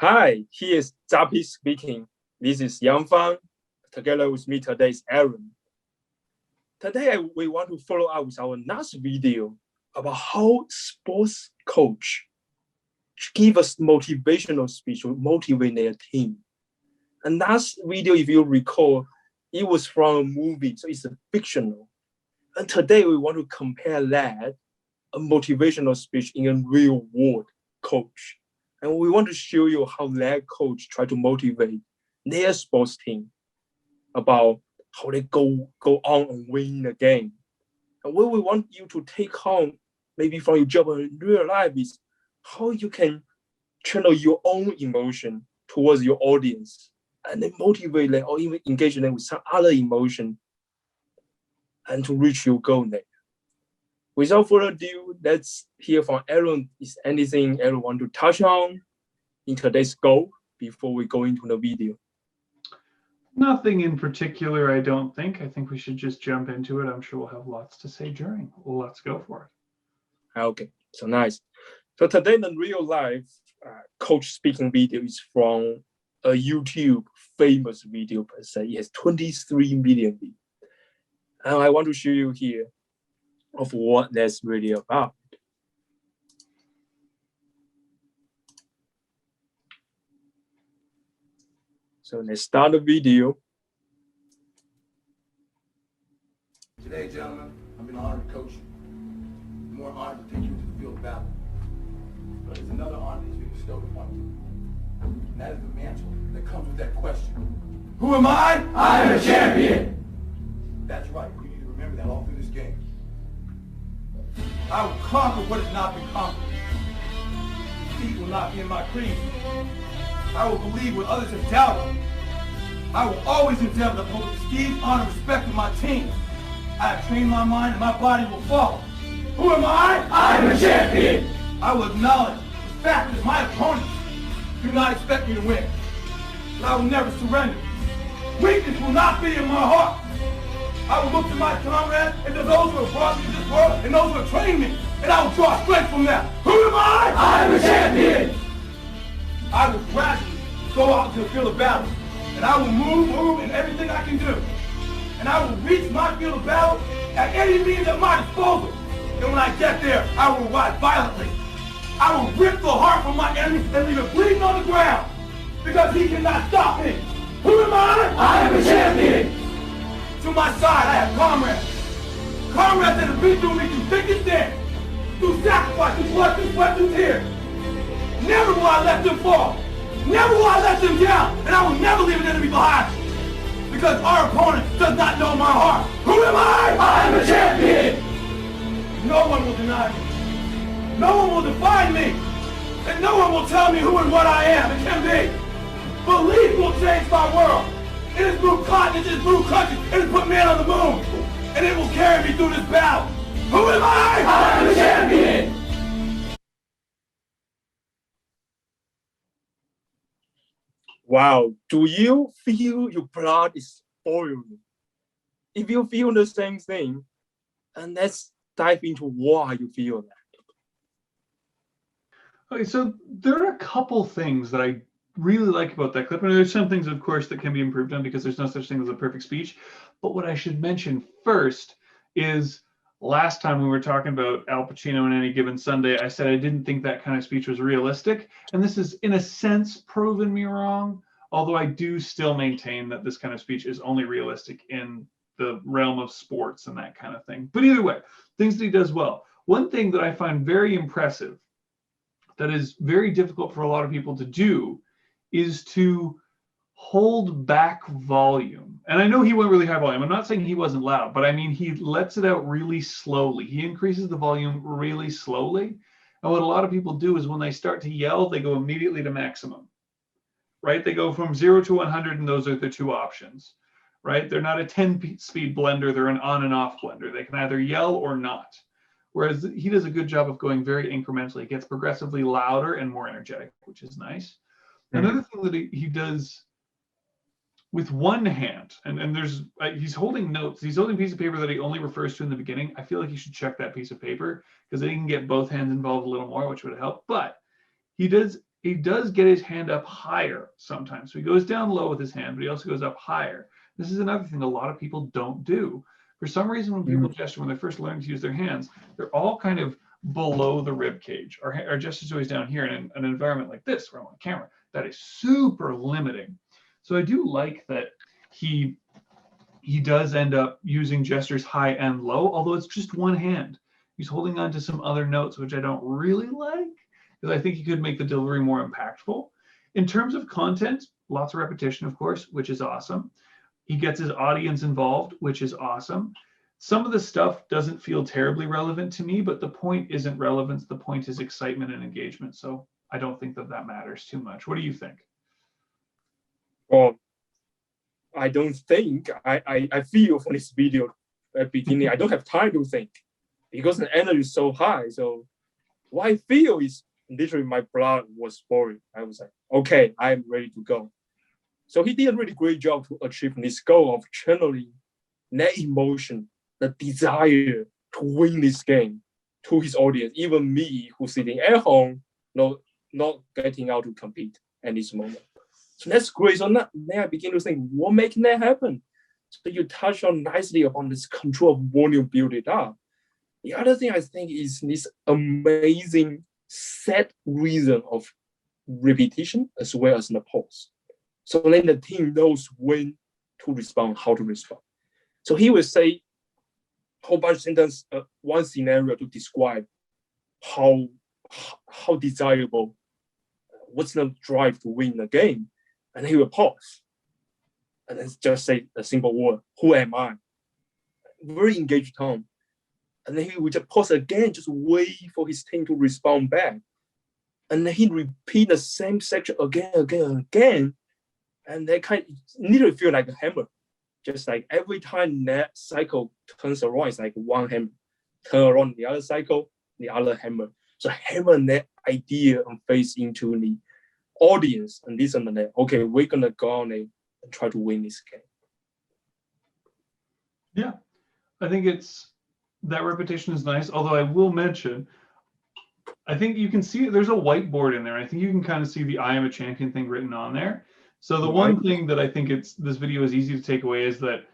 Hi, here is ZAPY Speaking. This is Yangfan. Together with me today is Aaron. Today we want to follow up with our last video about how sports coach give us motivational speech to motivate their team. And last video, if you recall, it was from a movie, so it's a fictional. And today we want to compare that, a motivational speech in a real world coach. And we want to show you how that coach try to motivate their sports team about how they go on and win the game. And what we want you to take home, maybe from your job in real life, is how you can channel your own emotion towards your audience and then motivate them or even engage them with some other emotion and to reach your goal there. Without further ado, let's hear from Aaron. Is anything Aaron want to touch on in today's goal before we go into the video? Nothing in particular, I don't think. I think we should just jump into it. I'm sure we'll have lots to say during. Let's go for it. Okay, so nice. So today, the real life coach speaking video is from a YouTube famous video per se. It has 23 million views. And I want to show you here of what that's really about. So let's start the video. Today, gentlemen, I've been honored to coach you. More honored to take you to the field of battle. But there's another honor that's been bestowed upon you. And that is the mantle that comes with that question. Who am I? I am a champion. That's right. You need to remember that all through this game. I will conquer what has not been conquered. Defeat will not be in my creed. I will believe what others have doubted. I will always endeavor to uphold the esteem, honor, and respect of my team. I have trained my mind and my body will follow. Who am I? I am a champion. I will acknowledge the fact that my opponents do not expect me to win. But I will never surrender. Weakness will not be in my heart. I will look to my comrades and to those who have brought me to this world and those who have trained me, and I will draw strength from them. Who am I? I am a champion. I will gradually go out into the field of battle, and I will move in everything I can do. And I will reach my field of battle at any means at my disposal. And when I get there, I will ride violently. I will rip the heart from my enemy and leave it bleeding on the ground, because he cannot stop me. Who am I? I am a champion. To my side, I have comrades. Comrades that have been through me through thick and thin, through sacrifice, through blood, through sweat, through tears. Never will I let them fall. Never will I let them down. And I will never leave an enemy behind. Because our opponent does not know my heart. Who am I? I am a champion. No one will deny me. No one will define me. And no one will tell me who and what I am and can be. Belief will change my world. It has moved continents, it has moved countries, it has put man on the moon. And it will carry me through this battle. Who am I? I am a champion. Wow, do you feel your blood is boiling? If you feel the same thing, and let's dive into why you feel that. Okay, so there are a couple things that I really like about that clip. And there's some things, of course, that can be improved on because there's no such thing as a perfect speech. But what I should mention first is last time we were talking about Al Pacino on Any Given Sunday, I said I didn't think that kind of speech was realistic. And this is, in a sense, proven me wrong, although I do still maintain that this kind of speech is only realistic in the realm of sports and that kind of thing. But either way, things that he does well. One thing that I find very impressive that is very difficult for a lot of people to do is to hold back volume. And I know he went really high volume. I'm not saying he wasn't loud, but I mean, he lets it out really slowly. He increases the volume really slowly. And what a lot of people do is when they start to yell, they go immediately to maximum, right? They go from 0 to 100, and those are the two options, right? They're not a 10-speed blender. They're an on and off blender. They can either yell or not. Whereas he does a good job of going very incrementally. It gets progressively louder and more energetic, which is nice. Another thing that he does with one hand, and there's he's holding notes. He's holding a piece of paper that he only refers to in the beginning. I feel like you should check that piece of paper because then you can get both hands involved a little more, which would help. But he does he does get his hand up higher sometimes. So he goes down low with his hand, but he also goes up higher. This is another thing a lot of people don't do. For some reason, when people gesture, when they're first learning to use their hands, they're all kind of below the rib cage. Our gesture is always down here. And in an environment like this, where I'm on camera, that is super limiting. So I do like that he does end up using gestures high and low, although it's just one hand. He's holding on to some other notes, which I don't really like, because I think he could make the delivery more impactful. In terms of content, lots of repetition, of course, which is awesome. He gets his audience involved, which is awesome. Some of the stuff doesn't feel terribly relevant to me, but the point isn't relevance. The point is excitement and engagement. So I don't think that matters too much. What do you think? Well, I don't think. I feel for this video at the beginning, I don't have time to think because the energy is so high. So what I feel is literally my blood was boiling. I was like, okay, I'm ready to go. So he did a really great job to achieve this goal of channeling that emotion, the desire to win this game to his audience, even me who's sitting at home, not getting out to compete at this moment. So that's great. So now I begin to think, what making that happen? So you touched on nicely upon this control of volume, build it up. The other thing I think is this amazing set rhythm of repetition as well as the pause. So then the team knows when to respond, how to respond. So he will say a whole bunch of sentences, one scenario to describe how desirable, what's the drive to win the game. And he will pause and then just say a simple word, who am I? Very engaged tone. And then he will just pause again, just wait for his team to respond back. And then he repeat the same section again. And they kind of literally feel like a hammer. Just like every time that cycle turns around, it's like one hammer. Turn around the other cycle, the other hammer. So hammer that idea and face into the audience and listen to that. Okay, we're gonna go on and try to win this game. Yeah, I think that repetition is nice. Although I will mention, I think you can see there's a whiteboard in there. I think you can kind of see the "I am a champion" thing written on there. So the one thing that I think this video is easy to take away is that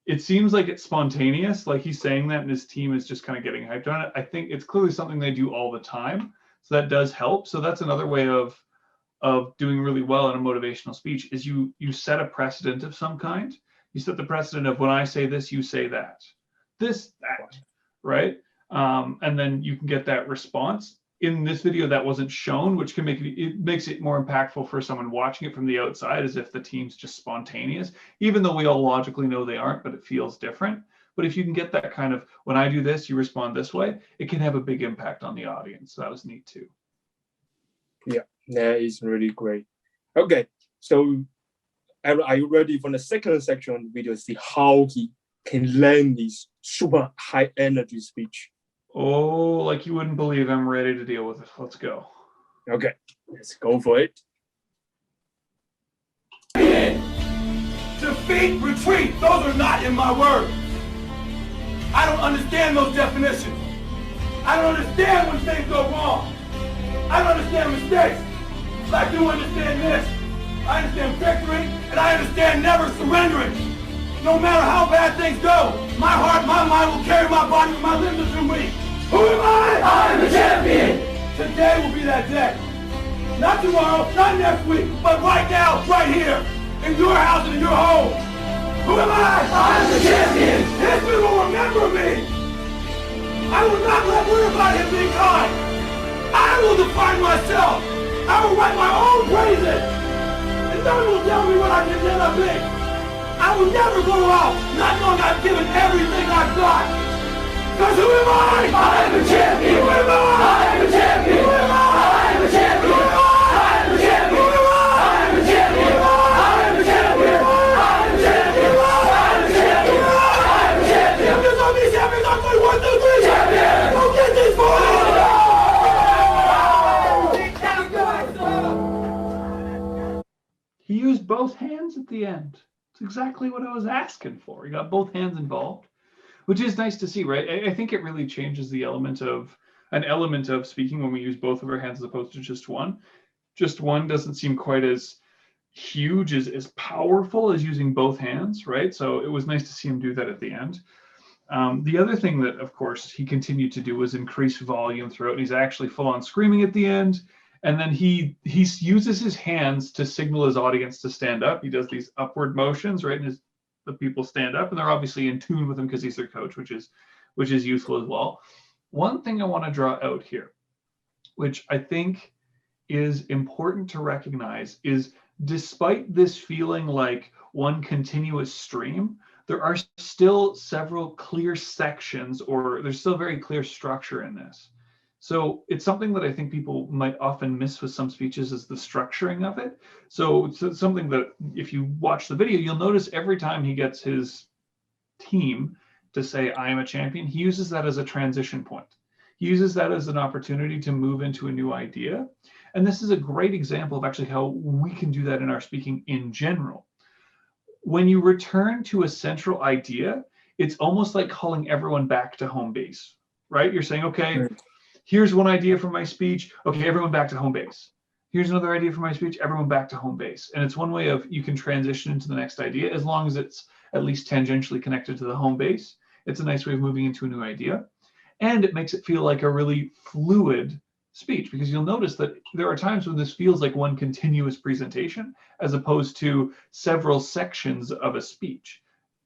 it seems like it's spontaneous, like he's saying that and his team is just kind of getting hyped on it. I think it's clearly something they do all the time. So that does help. So that's another way of doing really well in a motivational speech is you set a precedent of some kind. You set the precedent of when I say this, you say that. That, right? And then you can get that response. In this video, that wasn't shown, which can makes it more impactful for someone watching it from the outside, as if the team's just spontaneous, even though we all logically know they aren't, but it feels different. But if you can get that kind of, when I do this, you respond this way, it can have a big impact on the audience. So that was neat too. Yeah, that is really great. Okay, so are you ready for the second section of the video to see how he can learn this super high energy speech? Oh, like you wouldn't believe, I'm ready to deal with it. Let's go. Okay, let's go for it. Defeat, retreat, those are not in my words. I don't understand those definitions. I don't understand when things go wrong. I don't understand mistakes. But I do understand this. I understand victory, and I understand never surrendering. No matter how bad things go, my heart, my mind will carry my body when my limbs are too weak. Who am I? I'm the champion. Today will be that day. Not tomorrow, not next week, but right now, right here, in your house and in your home. Who am I? I'm the champion. History will remember me. I will not let worry about him being kind. I will define myself. I will write my own praises. And no one will tell me what I can never be. I will never go out not knowing I've given everything I've got. Because who am I? I am a champion. Who am I? I am a champion. Who am I? I am a champion. Who am I? I am a champion. Who am I? I am a champion. Who am I? I am a champion. I am a champion. I am a champion. I am a champion. If there's only champions, I'm going 1, 2, 3. Champion. Go get these boys. He used both hands at the end. It's exactly what I was asking for. He got both hands involved, which is nice to see, right? I think it really changes the element of an element of speaking when we use both of our hands as opposed to just one. Just one doesn't seem quite as huge, as powerful as using both hands, right? So it was nice to see him do that at the end. The other thing that, of course, he continued to do was increase volume throughout. And he's actually full on screaming at the end. And then he uses his hands to signal his audience to stand up. He does these upward motions, right? And the people stand up, and they're obviously in tune with him because he's their coach, which is useful as well. One thing I want to draw out here, which I think is important to recognize, is despite this feeling like one continuous stream, there are still several clear sections, or there's still very clear structure in this. So it's something that I think people might often miss with some speeches, is the structuring of it. So it's something that if you watch the video, you'll notice every time he gets his team to say, I am a champion, he uses that as a transition point. He uses that as an opportunity to move into a new idea. And this is a great example of actually how we can do that in our speaking in general. When you return to a central idea, it's almost like calling everyone back to home base, right? You're saying, okay, here's one idea for my speech. Okay, everyone back to home base. Here's another idea for my speech. Everyone back to home base. And it's one way of you can transition into the next idea as long as it's at least tangentially connected to the home base. It's a nice way of moving into a new idea. And it makes it feel like a really fluid speech, because you'll notice that there are times when this feels like one continuous presentation as opposed to several sections of a speech.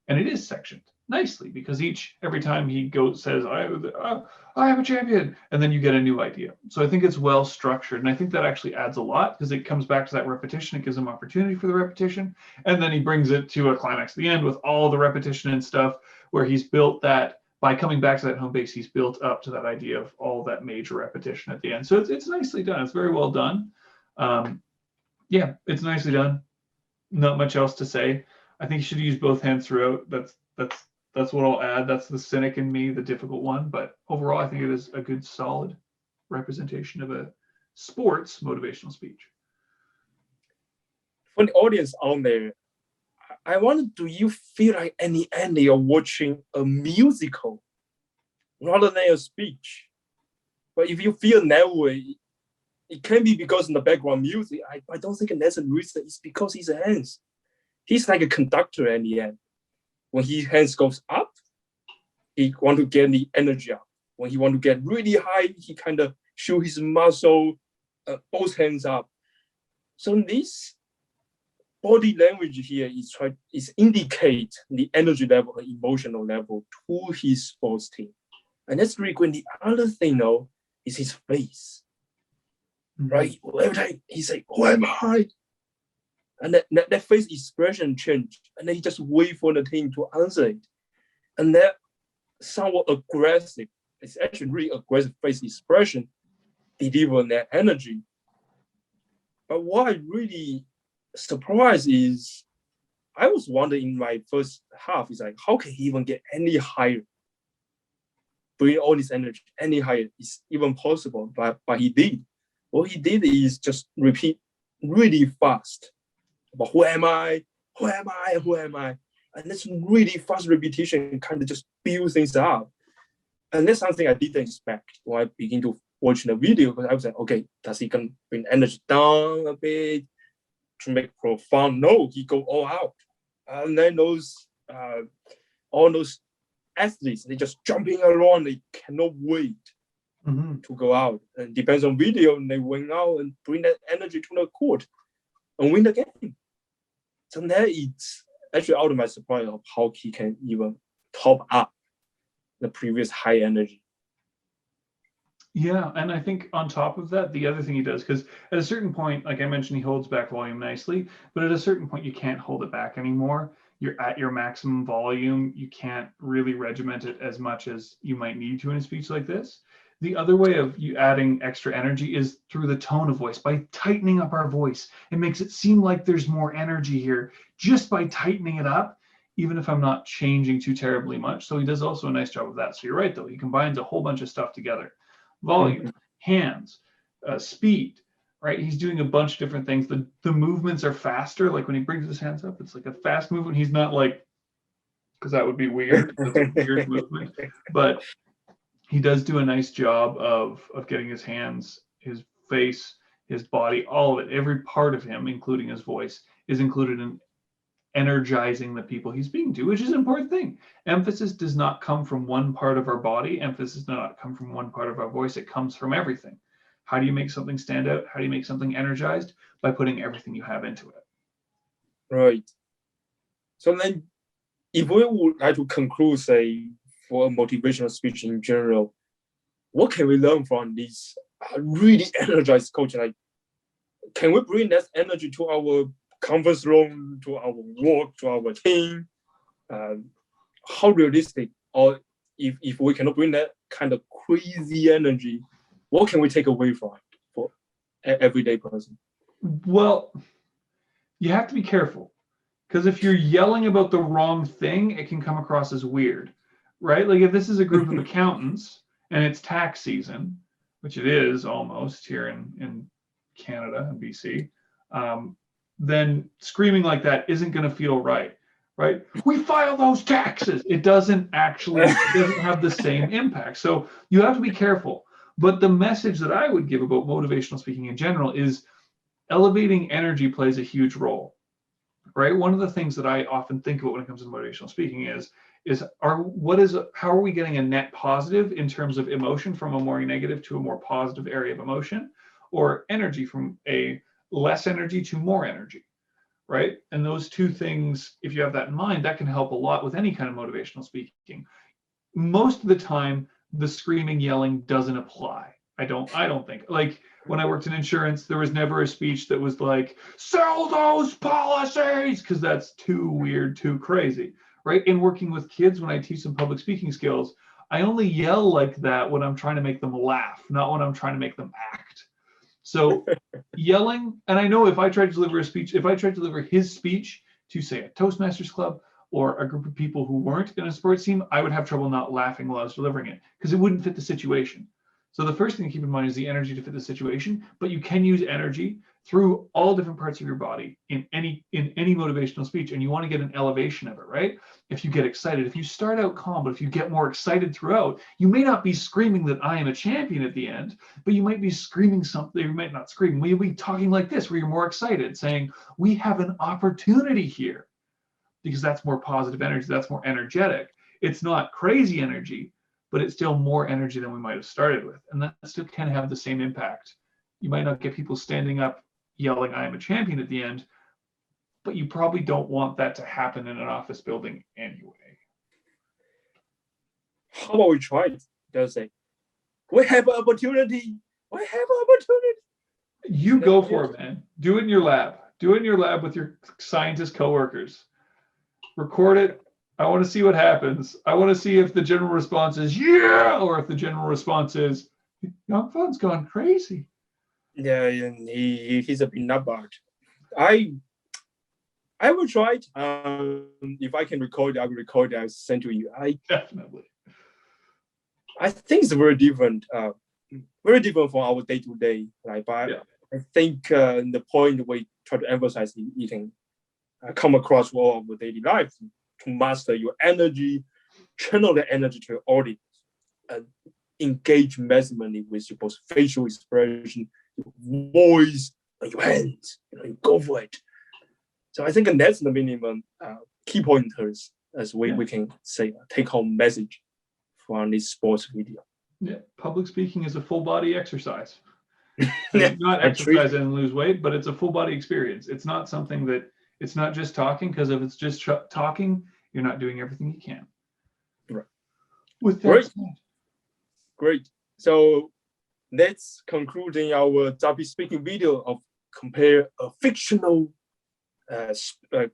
And it is sectioned nicely because every time he says, I am a champion, and then you get a new idea. So I think it's well structured. And I think that actually adds a lot because it comes back to that repetition. It gives him opportunity for the repetition. And then he brings it to a climax at the end with all the repetition and stuff where he's built that. By coming back to that home base, he's built up to that idea of all that major repetition at the end. So it's nicely done. It's very well done. Yeah, it's nicely done. Not much else to say. I think you should use both hands throughout. That's what I'll add. That's the cynic in me, the difficult one. But overall, I think it is a good, solid representation of a sports motivational speech. For the audience out there, I wonder, do you feel like in the end you're watching a musical rather than a speech? But if you feel that way, it can be because in the background music. I don't think that's a reason. It's because his hands. He's like a conductor in the end. When his hands goes up, he want to get the energy up. When he want to get really high, he kind of show his muscle, both hands up. So this body language here is indicate the energy level and emotional level to his sports team. And that's really good. The other thing though is his face. Right? Every time he say, who am I? And that face expression changed. And then he just wait for the team to answer it. And that somewhat aggressive, it's actually really aggressive face expression, deliver that energy. But what I really surprised is, I was wondering in my first half, is like, how can he even get any higher? Bring all this energy any higher is even possible, but he did. What he did is just repeat really fast. But who am I? Who am I? Who am I? And this really fast repetition kind of just build things up. And that's something I didn't expect when I begin to watch the video, because I was like, okay, does he can bring energy down a bit to make profound? No, he go all out. And then all those athletes, they just jumping around, they cannot wait to go out. And depends on video, and they went out and bring that energy to the court and win the game. So that it's actually out of my surprise of how he can even top up the previous high energy. Yeah, and I think on top of that, the other thing he does, because at a certain point, like I mentioned, he holds back volume nicely, but at a certain point, you can't hold it back anymore. You're at your maximum volume. You can't really regiment it as much as you might need to in a speech like this. The other way of you adding extra energy is through the tone of voice. By tightening up our voice, it makes it seem like there's more energy here just by tightening it up, even if I'm not changing too terribly much. So he does also a nice job of that. So you're right, though. He combines a whole bunch of stuff together. Volume, hands, speed, right? He's doing a bunch of different things. The movements are faster. Like when he brings his hands up, it's like a fast movement. He's not like, because that would be weird. That's a weird movement. But he does do a nice job of getting his hands, his face, his body, all of it, every part of him, including his voice, is included in energizing the people he's speaking to, which is an important thing. Emphasis does not come from one part of our body. Emphasis does not come from one part of our voice. It comes from everything. How do you make something stand out? How do you make something energized? By putting everything you have into it. Right. So then, if we would like to conclude, say, for a motivational speech in general, what can we learn from this really energized coach? Like, can we bring that energy to our conference room, to our work, to our team? How realistic? Or if we cannot bring that kind of crazy energy, what can we take away from it for an everyday person? Well, you have to be careful, because if you're yelling about the wrong thing, it can come across as weird, right? Like if this is a group of accountants and it's tax season, which it is almost here in Canada and BC, then screaming like that isn't going to feel right. We file those taxes. It doesn't have the same impact. So you have to be careful. But the message that I would give about motivational speaking in general is elevating energy plays a huge role, right? One of the things that I often think about when it comes to motivational speaking is how are we getting a net positive in terms of emotion from a more negative to a more positive area of emotion, or energy from a less energy to more energy, right? And those two things, if you have that in mind, that can help a lot with any kind of motivational speaking. Most of the time, the screaming, yelling doesn't apply. I don't think. Like when I worked in insurance, there was never a speech that was like, sell those policies, because that's too weird, too crazy, right? In working with kids, when I teach them public speaking skills, I only yell like that when I'm trying to make them laugh, not when I'm trying to make them act. So yelling, and I know if I tried to deliver his speech to, say, a Toastmasters club or a group of people who weren't in a sports team, I would have trouble not laughing while I was delivering it, because it wouldn't fit the situation. So the first thing to keep in mind is the energy to fit the situation, but you can use energy through all different parts of your body in any motivational speech, and you want to get an elevation of it, right? If you get excited, if you start out calm, but if you get more excited throughout, you may not be screaming that I am a champion at the end, but you might be screaming something, you might not scream, you'll be talking like this, where you're more excited, saying, we have an opportunity here, because that's more positive energy, that's more energetic. It's not crazy energy, but it's still more energy than we might have started with. And that still can have the same impact. You might not get people standing up yelling, I am a champion at the end, but you probably don't want that to happen in an office building anyway. How about we try it? They'll say, we have an opportunity. We have an opportunity. You go for it, man. Do it in your lab. Do it in your lab with your scientist coworkers. Record it. I want to see what happens. I want to see if the general response is yeah, or if the general response is Yangfan's gone crazy. Yeah, and he's a bit nutbag. I will try it. If I can record it, I will record it. I'll send to you. Definitely. I think it's very different from our day to day. Like, but yeah. I think the point we try to emphasize, you can come across all of the daily life to master your energy, channel the energy to your audience, and engage maximally with your both facial expression, your voice, and your hands. You go for it. So I think that's the minimum key pointers as we can say take home message from this sports video. Yeah, public speaking is a full body exercise. Not exercise and lose weight, but it's a full body experience. It's not something that it's not just talking, because if it's just talking, you're not doing everything you can. Right. With that said. Great. So let's concluding our ZAPY speaking video of compare a fictional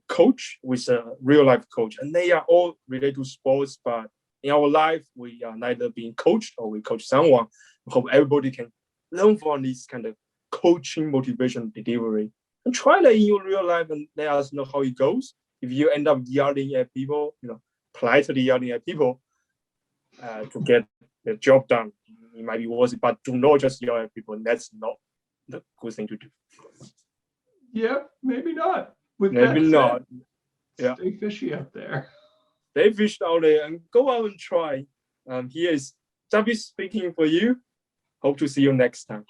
coach with a real life coach, and they are all related to sports, but in our life we are neither being coached or we coach someone. I hope everybody can learn from this kind of coaching motivation delivery and try that in your real life and let us know how it goes. If you end up yelling at people, politely yelling at people to get the job done, it might be worth it, but do not just yell at people. And that's not the good thing to do. Yeah, maybe not. Maybe not. Stay fishy out there. Stay fishy out there and go out and try. Here is ZAPY Speaking for you. Hope to see you next time.